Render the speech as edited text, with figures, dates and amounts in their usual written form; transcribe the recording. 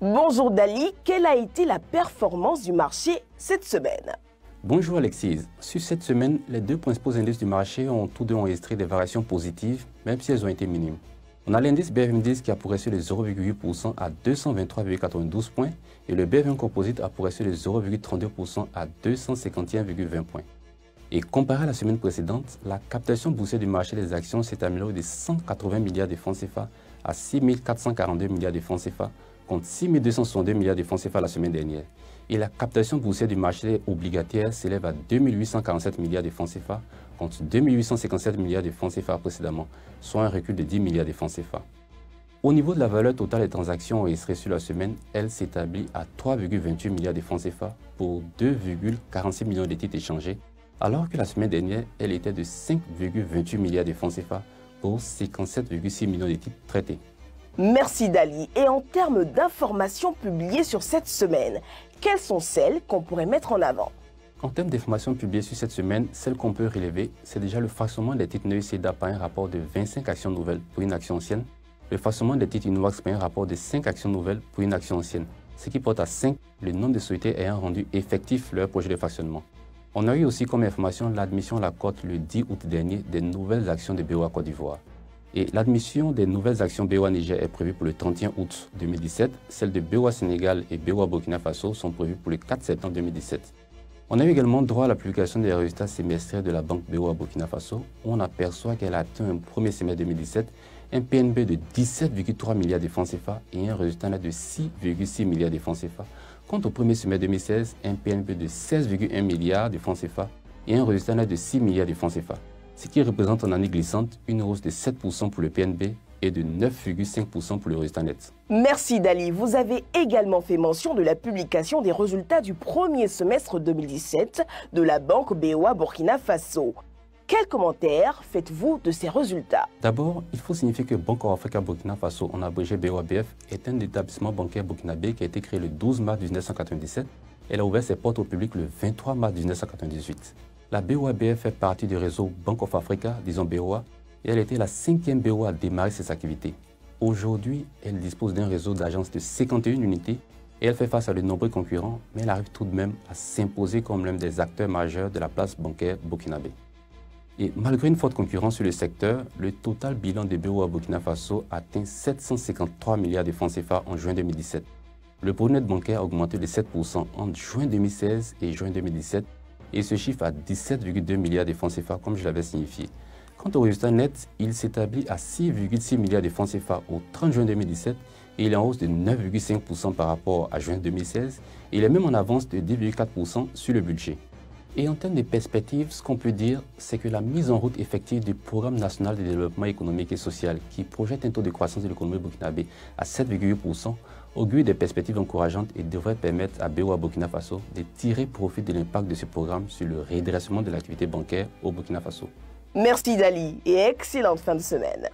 Bonjour Dali, quelle a été la performance du marché cette semaine? Bonjour Alexis. Sur cette semaine, les deux principaux indices du marché ont tous deux enregistré des variations positives, même si elles ont été minimes. On a l'indice BFM10 qui a progressé de 0,8% à 223,92 points et le BFM Composite a progressé de 0,32% à 251,20 points. Et comparé à la semaine précédente, la captation boursière du marché des actions s'est améliorée de 180 milliards de francs CFA à 6 442 milliards de francs CFA contre 6 262 milliards de francs CFA la semaine dernière. Et la captation boursière du marché obligataire s'élève à 2 847 milliards de francs CFA contre 2 857 milliards de francs CFA précédemment, soit un recul de 10 milliards de francs CFA. Au niveau de la valeur totale des transactions enregistrées sur la semaine, elle s'établit à 3,28 milliards de francs CFA pour 2,46 millions de titres échangés, alors que la semaine dernière, elle était de 5,28 milliards de francs CFA pour 57,6 millions de titres traités. Merci Dali. Et en termes d'informations publiées sur cette semaine, quelles sont celles qu'on pourrait mettre en avant? En termes d'informations publiées sur cette semaine, celle qu'on peut relever, c'est déjà le fractionnement des titres NECEDA par un rapport de 25 actions nouvelles pour une action ancienne, le fractionnement des titres Innovax par un rapport de 5 actions nouvelles pour une action ancienne, ce qui porte à 5 le nombre de sociétés ayant rendu effectif leur projet de fractionnement. On a eu aussi comme information l'admission à la cote le 10 août dernier des nouvelles actions de BOA Côte d'Ivoire. Et l'admission des nouvelles actions BOA Niger est prévue pour le 31 août 2017. Celles de BOA Sénégal et BOA Burkina Faso sont prévues pour le 4 septembre 2017. On a eu également droit à la publication des résultats semestriels de la banque BOA Burkina Faso, où on aperçoit qu'elle a atteint un premier semestre 2017 un PNB de 17,3 milliards de francs CFA et un résultat net de 6,6 milliards de francs CFA, contre au premier semestre 2016 un PNB de 16,1 milliards de francs CFA et un résultat net de 6 milliards de francs CFA, ce qui représente en année glissante une hausse de 7% pour le PNB et de 9,5% pour le résultat net. Merci Dali. Vous avez également fait mention de la publication des résultats du premier semestre 2017 de la banque BOA Burkina Faso. Quels commentaires faites-vous de ces résultats? D'abord, il faut signifier que Bank of Africa Burkina Faso, en abrégé BOABF, est un établissement bancaire burkinabé qui a été créé le 12 mars 1997. Elle a ouvert ses portes au public le 23 mars 1998. La BOABF fait partie du réseau Bank of Africa, disons BOA, et elle était la 5e BOA à démarrer ses activités. Aujourd'hui, elle dispose d'un réseau d'agences de 51 unités et elle fait face à de nombreux concurrents, mais elle arrive tout de même à s'imposer comme l'un des acteurs majeurs de la place bancaire burkinabé. Et malgré une forte concurrence sur le secteur, le total bilan des BOA Burkina Faso atteint 753 milliards de francs CFA en juin 2017. Le produit net bancaire a augmenté de 7% entre juin 2016 et juin 2017 et se chiffre à 17,2 milliards de francs CFA comme je l'avais signifié. Quant au résultat net, il s'établit à 6,6 milliards de francs CFA au 30 juin 2017 et il est en hausse de 9,5% par rapport à juin 2016 et il est même en avance de 10,4% sur le budget. Et en termes de perspectives, ce qu'on peut dire, c'est que la mise en route effective du Programme national de développement économique et social, qui projette un taux de croissance de l'économie burkinabé à 7,8%, augure des perspectives encourageantes et devrait permettre à BOA Burkina Faso de tirer profit de l'impact de ce programme sur le redressement de l'activité bancaire au Burkina Faso. Merci Dali et excellente fin de semaine.